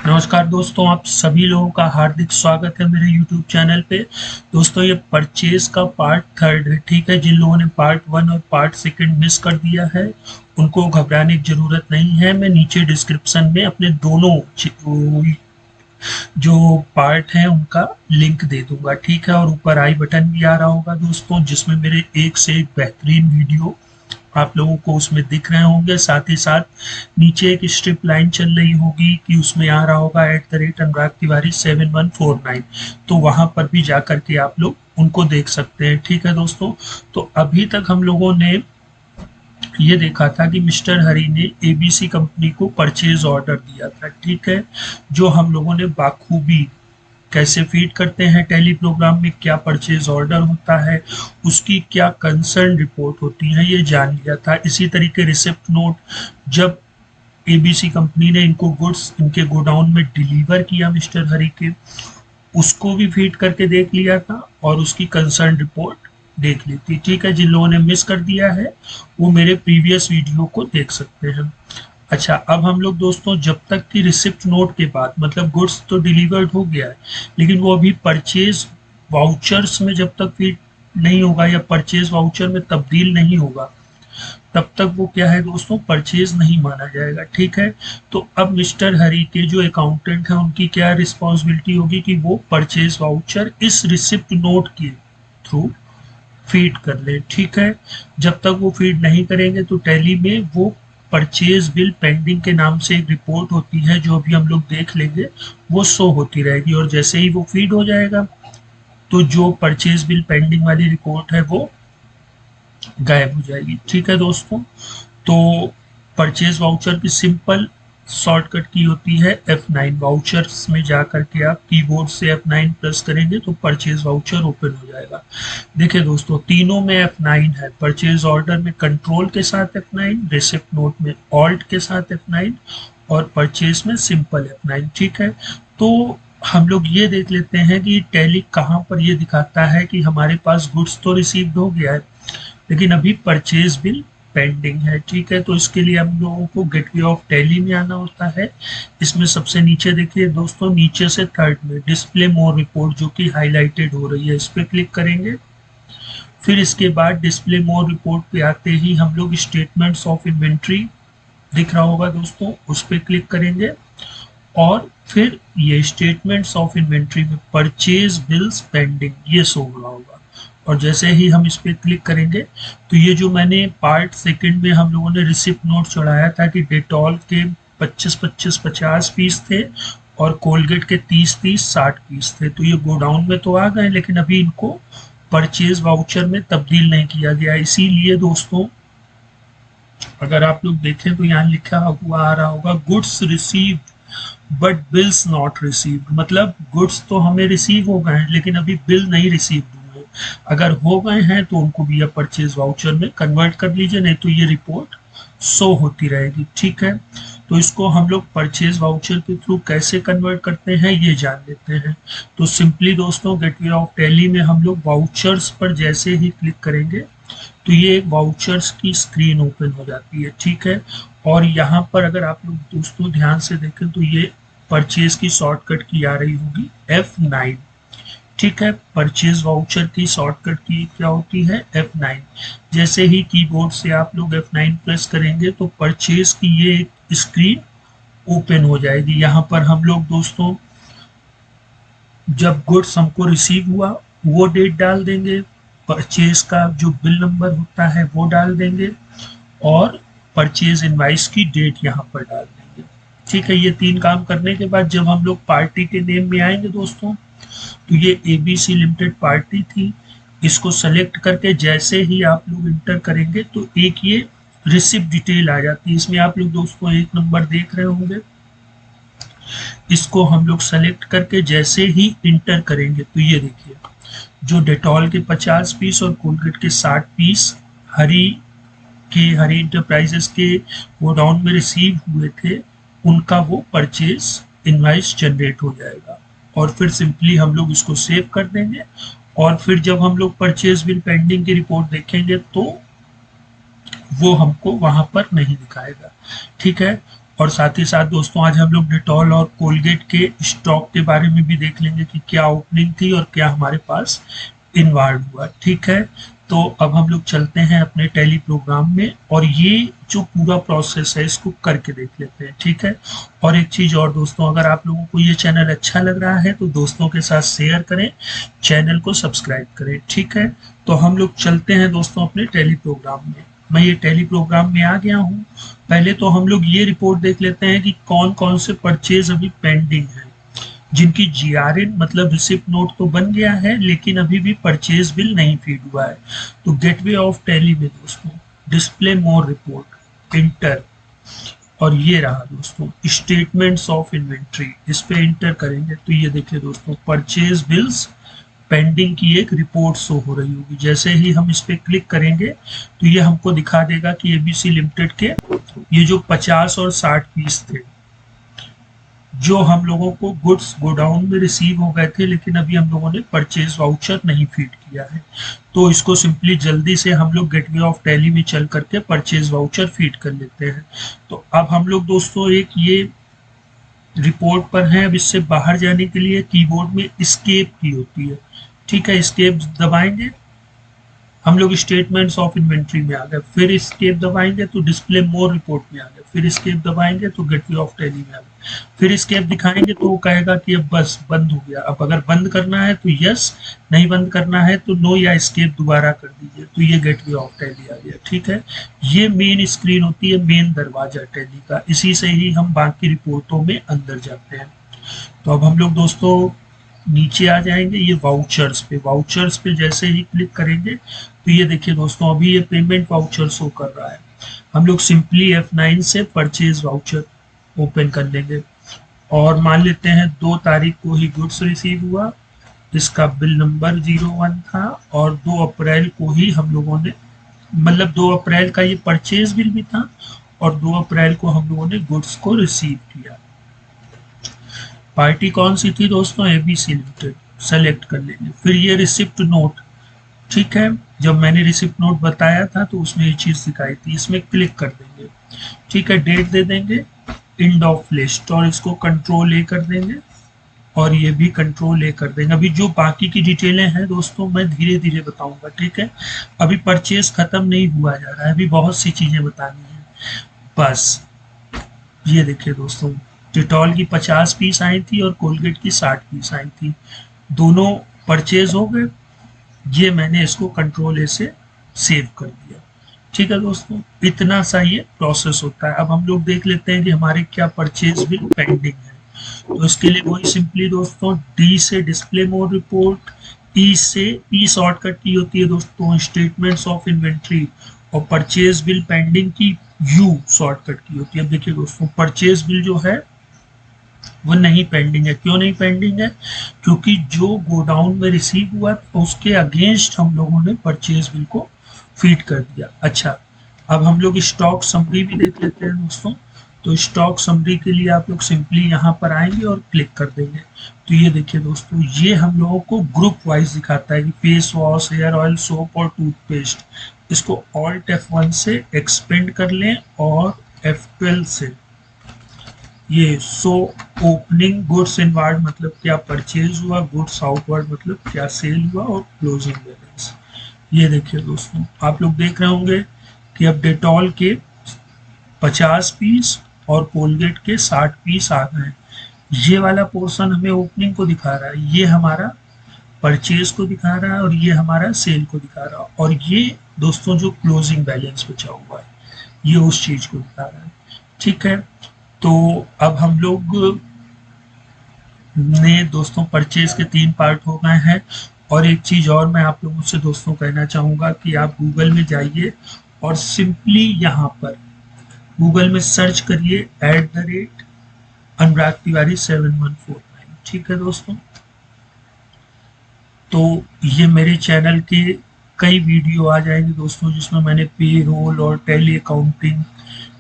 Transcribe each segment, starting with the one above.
नमस्कार दोस्तों, आप सभी लोगों का हार्दिक स्वागत है मेरे YouTube चैनल पे। दोस्तों, ये परचेज का पार्ट थर्ड है। ठीक है, जिन लोगों ने पार्ट वन और पार्ट सेकंड मिस कर दिया है उनको घबराने की जरूरत नहीं है। मैं नीचे डिस्क्रिप्शन में अपने दोनों जो पार्ट हैं उनका लिंक दे दूंगा। ठीक है, और ऊपर आई बटन भी आ रहा होगा दोस्तों, जिसमें मेरे एक से एक बेहतरीन वीडियो आप लोगों को उसमें दिख रहे होंगे। साथ ही साथ नीचे एक स्ट्रिप लाइन चल रही होगी कि उसमें आ रहा होगा @अनुराग तिवारी 7149। तो वहां पर भी जाकर के आप लोग उनको देख सकते हैं। ठीक है दोस्तों, तो अभी तक हम लोगों ने ये देखा था कि मिस्टर हरी ने एबीसी कंपनी को परचेज ऑर्डर दिया था। ठीक है, जो हम लोगों ने बाखूबी कैसे फीड करते हैं टैली प्रोग्राम में, क्या परचेज ऑर्डर होता है, उसकी क्या कंसर्न रिपोर्ट होती है, ये जान लिया था। इसी तरीके रिसिप्ट नोट जब एबीसी कंपनी ने इनको गुड्स इनके गोडाउन में डिलीवर किया मिस्टर हरी के, उसको भी फीड करके देख लिया था और उसकी कंसर्न रिपोर्ट देख ली थी। ठीक है, जिन लोगों ने मिस कर दिया है वो मेरे प्रीवियस वीडियो को देख सकते हैं। अच्छा, अब हम लोग दोस्तों जब तक कि रिसिप्ट नोट के बाद मतलब गुड्स तो डिलीवर्ड हो गया है, लेकिन वो अभी परचेज वाउचर्स में जब तक फीड नहीं होगा या परचेज वाउचर में तब्दील नहीं होगा, तब तक वो क्या है दोस्तों, परचेज नहीं माना जाएगा। ठीक है, तो अब मिस्टर हरी के जो अकाउंटेंट हैं उनकी क्या रिस्पॉन्सिबिलिटी होगी कि वो परचेज वाउचर इस रिसिप्ट नोट के थ्रू फीड कर ले। ठीक है, जब तक वो फीड नहीं करेंगे तो टैली में वो परचेज बिल पेंडिंग के नाम से एक रिपोर्ट होती है, जो अभी हम लोग देख लेंगे, वो शो होती रहेगी। और जैसे ही वो फीड हो जाएगा तो जो परचेज बिल पेंडिंग वाली रिपोर्ट है वो गायब हो जाएगी। ठीक है दोस्तों, तो परचेज वाउचर की सिंपल शॉर्टकट की होती है F9। वाउचर्स में जा करके आप कीबोर्ड से F9 प्रेस करेंगे तो परचेज वाउचर ओपन हो जाएगा। देखिए दोस्तों, तीनों में F9 है। परचेज ऑर्डर में कंट्रोल के साथ F9, रिसिप्ट नोट में ऑल्ट के साथ F9 और परचेज में सिंपल F9। ठीक है, तो हम लोग ये देख लेते हैं कि टैली कहाँ पर ये दिखाता है कि हमारे पास गुड्स तो रिसीव्ड हो गया है लेकिन अभी परचेज बिल पेंडिंग है। ठीक है, तो इसके लिए हम लोगों को गेटवे ऑफ टैली में आना होता है। इसमें सबसे नीचे देखिए दोस्तों, नीचे से थर्ड में डिस्प्ले मोर रिपोर्ट जो कि हाईलाइटेड हो रही है, इस पर क्लिक करेंगे। फिर इसके बाद डिस्प्ले मोर रिपोर्ट पे आते ही हम लोग स्टेटमेंट्स ऑफ इन्वेंट्री दिख रहा होगा दोस्तों, उस पर क्लिक करेंगे और फिर ये स्टेटमेंट्स ऑफ इन्वेंट्री में परचेज बिल्स पेंडिंग ये शो हो रहा होगा। और जैसे ही हम इस पर क्लिक करेंगे तो ये जो मैंने पार्ट सेकंड में हम लोगों ने रिसिप्ट नोट चढ़ाया था कि डेटॉल के 25-50 पीस थे और कोलगेट के 30-60 पीस थे, तो ये गोडाउन में तो आ गए लेकिन अभी इनको परचेज वाउचर में तब्दील नहीं किया गया। इसीलिए दोस्तों अगर आप लोग देखें तो यहाँ लिखा हुआ आ रहा होगा goods received but bills not received. मतलब गुड्स तो हमें रिसीव हो गए हैं लेकिन अभी बिल नहीं रिसीव हुए। अगर हो गए हैं तो उनको भी परचेज वाउचर में कन्वर्ट कर लीजिए, नहीं तो ये रिपोर्ट शो होती रहेगी। ठीक है, तो इसको हम लोग परचेज वाउचर के थ्रू कैसे कन्वर्ट करते हैं ये जान लेते हैं। तो सिंपली दोस्तों गेटवे ऑफ टैली में हम लोग वाउचर्स पर जैसे ही क्लिक करेंगे तो ये एक वाउचर्स की स्क्रीन ओपन हो जाती है। ठीक है, और यहाँ पर अगर आप लोग दोस्तों ध्यान से देखें तो ये परचेज की शॉर्टकट की आ रही होगी F9। ठीक है, परचेज वाउचर की शॉर्टकट की क्या होती है F9। जैसे ही कीबोर्ड से आप लोग F9 प्रेस करेंगे तो परचेज की ये एक स्क्रीन ओपन हो जाएगी। यहाँ पर हम लोग दोस्तों जब गुड्स हमको रिसीव हुआ वो डेट डाल देंगे, परचेज का जो बिल नंबर होता है वो डाल देंगे और परचेज इनवाइस की डेट यहाँ पर डाल देंगे। ठीक है, ये तीन काम करने के बाद जब हम लोग पार्टी के नेम में आएंगे दोस्तों तो ये एबीसी लिमिटेड पार्टी थी, इसको सेलेक्ट करके जैसे ही आप लोग इंटर करेंगे तो एक ये रिसिप्ट डिटेल आ जाती है। इसमें आप लोग दोस्तों एक नंबर देख रहे होंगे, इसको हम लोग सेलेक्ट करके जैसे ही इंटर करेंगे तो ये देखिए जो डेटॉल के 50 पीस और कोलगेट के 60 पीस हरी इंटरप्राइजेस के गोडाउन में रिसीव हुए थे, उनका वो परचेज इनवाइस जनरेट हो जाएगा। और फिर सिंपली हम लोग इसको सेव कर देंगे और फिर जब हम लोग परचेज बिल पेंडिंग की रिपोर्ट देखेंगे तो वो हमको वहां पर नहीं दिखाएगा। ठीक है, और साथ ही साथ दोस्तों आज हम लोग डेटॉल और कोलगेट के स्टॉक के बारे में भी देख लेंगे कि क्या ओपनिंग थी और क्या हमारे पास इनवार्ड हुआ। ठीक है, तो अब हम लोग चलते हैं अपने टेली प्रोग्राम में और ये जो पूरा प्रोसेस है इसको करके देख लेते हैं। ठीक है, और एक चीज और दोस्तों, अगर आप लोगों को ये चैनल अच्छा लग रहा है तो दोस्तों के साथ शेयर करें, चैनल को सब्सक्राइब करें। ठीक है, तो हम लोग चलते हैं दोस्तों अपने टेली प्रोग्राम में। मैं ये टेली प्रोग्राम में आ गया हूँ। पहले तो हम लोग ये रिपोर्ट देख लेते हैं कि कौन कौन से परचेज अभी पेंडिंग है, जिनकी जीआरएन मतलब रिसिप्ट नोट तो बन गया है लेकिन अभी भी परचेज बिल नहीं फीड हुआ है। तो गेटवे ऑफ टैली में दोस्तों डिस्प्ले मोर रिपोर्ट इंटर, और ये रहा दोस्तों स्टेटमेंट्स ऑफ इन्वेंट्री, इस पे इंटर करेंगे तो ये देखिए दोस्तों परचेज बिल्स पेंडिंग की एक रिपोर्ट शो हो रही होगी। जैसे ही हम इस पे क्लिक करेंगे तो ये हमको दिखा देगा कि एबीसी लिमिटेड के ये जो 50 और 60 पीस थे जो हम लोगों को गुड्स गोडाउन में रिसीव हो गए थे, लेकिन अभी हम लोगों ने परचेज वाउचर नहीं फीड किया है। तो इसको सिंपली जल्दी से हम लोग गेटवे ऑफ टैली में चल करके परचेज वाउचर फीड कर लेते हैं। तो अब हम लोग दोस्तों एक ये रिपोर्ट पर हैं। अब इससे बाहर जाने के लिए कीबोर्ड में एस्केप की होती है। ठीक है, एस्केप दबाएंगे, हम लोग स्टेटमेंट्स ऑफ इन्वेंट्री में आ गए, फिर एस्केप दबाएंगे तो डिस्प्ले मोर रिपोर्ट में आ गए, फिर एस्केप दबाएंगे तो गेटवे ऑफ टैली में आ गए, फिर एस्केप दिखाएंगे तो वो कहेगा कि अब बस बंद हो गया। अब अगर बंद करना है तो यस, नहीं बंद करना है तो नो या एस्केप दोबारा कर दीजिए। तो ये गेटवे ऑफ टैली आ गया। ठीक है, ये मेन स्क्रीन होती है, मेन दरवाजा टैली का, इसी से ही हम बाकी रिपोर्टों में अंदर जाते हैं। तो अब हम लोग दोस्तों नीचे आ जाएंगे, ये वाउचर्स पे जैसे ही क्लिक करेंगे तो ये देखिए दोस्तों अभी ये पेमेंट वाउचर शो कर रहा है। हम लोग सिंपली F9 से परचेज वाउचर ओपन कर लेंगे और मान लेते हैं 2 तारीख को ही गुड्स रिसीव हुआ, इसका बिल नंबर 01 था और 2 अप्रैल को ही हम लोगों ने मतलब 2 अप्रैल का ये परचेज बिल भी था और 2 अप्रैल को हम लोगों ने गुड्स को रिसीव किया। पार्टी कौन सी थी दोस्तों, एबीसी लिमिटेड, सेलेक्ट कर लेंगे। फिर ये रिसिप्ट नोट, ठीक है, जब मैंने रिसिप्ट नोट बताया था तो उसमें ये चीज दिखाई थी, इसमें क्लिक कर देंगे। ठीक है, डेट दे देंगे, एंड ऑफ लिस्ट, और इसको कंट्रोल ए कर देंगे और ये भी कंट्रोल ए कर देंगे। अभी जो बाकी की डिटेलें हैं दोस्तों मैं धीरे धीरे बताऊंगा। ठीक है, अभी परचेज खत्म नहीं हुआ जा रहा है, अभी बहुत सी चीजें बतानी है बस। ये देखिए दोस्तों डिटॉल की 50 पीस आई थी और कोलगेट की 60 पीस आई थी, दोनों परचेज हो गए। ये मैंने इसको कंट्रोल ए से सेव कर दिया। ठीक है दोस्तों, इतना सा ये प्रोसेस होता है। अब हम लोग देख लेते हैं कि हमारे क्या परचेज बिल पेंडिंग है। तो इसके लिए वही सिंपली दोस्तों डी से डिस्प्ले मोड रिपोर्ट, ई से ई शॉर्टकट की होती है दोस्तों स्टेटमेंट्स ऑफ इन्वेंट्री, और परचेज बिल पेंडिंग की यू शॉर्टकट की होती है। अब देखिए दोस्तों परचेज बिल जो है वो नहीं पेंडिंग है। क्यों नहीं पेंडिंग है? क्योंकि जो गोडाउन में रिसीव हुआ तो उसके अगेंस्ट हम लोगों ने परचेज बिल को फीड कर दिया। अच्छा, अब हम लोग स्टॉक समरी भी देख लेते हैं दोस्तों। तो स्टॉक समरी के लिए आप लोग सिंपली यहाँ पर आएंगे और क्लिक कर देंगे। तो ये देखिए दोस्तों ये हम लोगों को ग्रुप वाइज दिखाता है कि face wash, hair oil, soap और टूथपेस्ट। इसको ऑल्ट F1 से एक्सपेंड कर लें और F12 से ये सो ओपनिंग गुड्स इनवार्ड मतलब क्या परचेज हुआ, गुड्स आउटवर्ड मतलब क्या सेल हुआ, और क्लोजिंग बैलेंस। ये देखिए दोस्तों आप लोग देख रहे होंगे कि अब डेटॉल के 50 पीस और कोलगेट के 60 पीस आ गए। ये वाला पोर्शन हमें ओपनिंग को दिखा रहा है, ये हमारा परचेज को दिखा रहा है और ये हमारा सेल को दिखा रहा है, और ये दोस्तों जो क्लोजिंग बैलेंस बचा हुआ है ये उस चीज को दिखा रहा है। ठीक है, तो अब हम लोग ने दोस्तों परचेज के 3 पार्ट हो गए हैं। और एक चीज और मैं आप लोगों से दोस्तों कहना चाहूंगा कि आप गूगल में जाइए और सिंपली यहाँ पर गूगल में सर्च करिए @अनुराग तिवारी 7149। ठीक है दोस्तों, तो ये मेरे चैनल के कई वीडियो आ जाएंगे दोस्तों जिसमें मैंने पे रोल और टेली अकाउंटिंग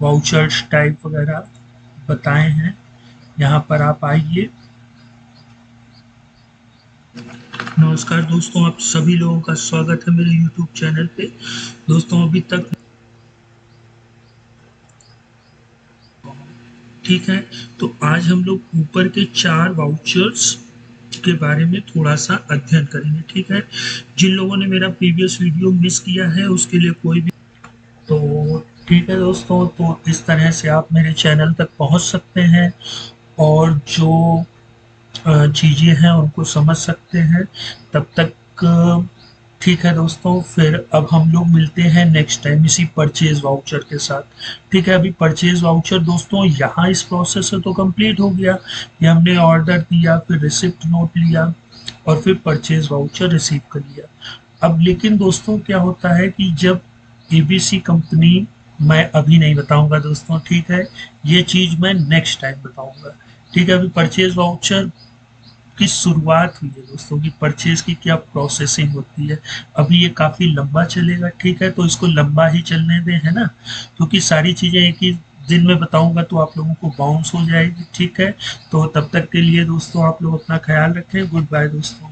वाउचर्स टाइप वगैरह बताए हैं। यहाँ पर आप आइए। नमस्कार दोस्तों, आप सभी लोगों का स्वागत है मेरे YouTube चैनल पे। दोस्तों अभी तक ठीक है, तो आज हम लोग ऊपर के 4 वाउचर्स के बारे में थोड़ा सा अध्ययन करेंगे। ठीक है, जिन लोगों ने मेरा प्रीवियस वीडियो मिस किया है उसके लिए कोई भी, तो ठीक है दोस्तों, तो इस तरह से आप मेरे चैनल तक पहुंच सकते हैं और जो चीज़ें हैं उनको समझ सकते हैं। तब तक ठीक है दोस्तों, फिर अब हम लोग मिलते हैं नेक्स्ट टाइम इसी परचेज वाउचर के साथ। ठीक है, अभी परचेज वाउचर दोस्तों यहाँ इस प्रोसेस से तो कंप्लीट हो गया कि हमने ऑर्डर दिया, फिर रिसिप्ट नोट लिया और फिर परचेज वाउचर रिसीव कर लिया। अब लेकिन दोस्तों क्या होता है कि जब एबीसी कंपनी, मैं अभी नहीं बताऊंगा दोस्तों, ठीक है, ये चीज़ मैं नेक्स्ट टाइम बताऊंगा। ठीक है, अभी परचेज वाउचर की शुरुआत हुई है दोस्तों, की परचेज की क्या प्रोसेसिंग होती है। अभी ये काफ़ी लंबा चलेगा। ठीक है, तो इसको लंबा ही चलने दें, है ना, क्योंकि सारी चीज़ें एक ही दिन में बताऊंगा तो आप लोगों को बाउंस हो जाएगी। ठीक है, तो तब तक के लिए दोस्तों आप लोग अपना ख्याल रखें। गुड बाय दोस्तों।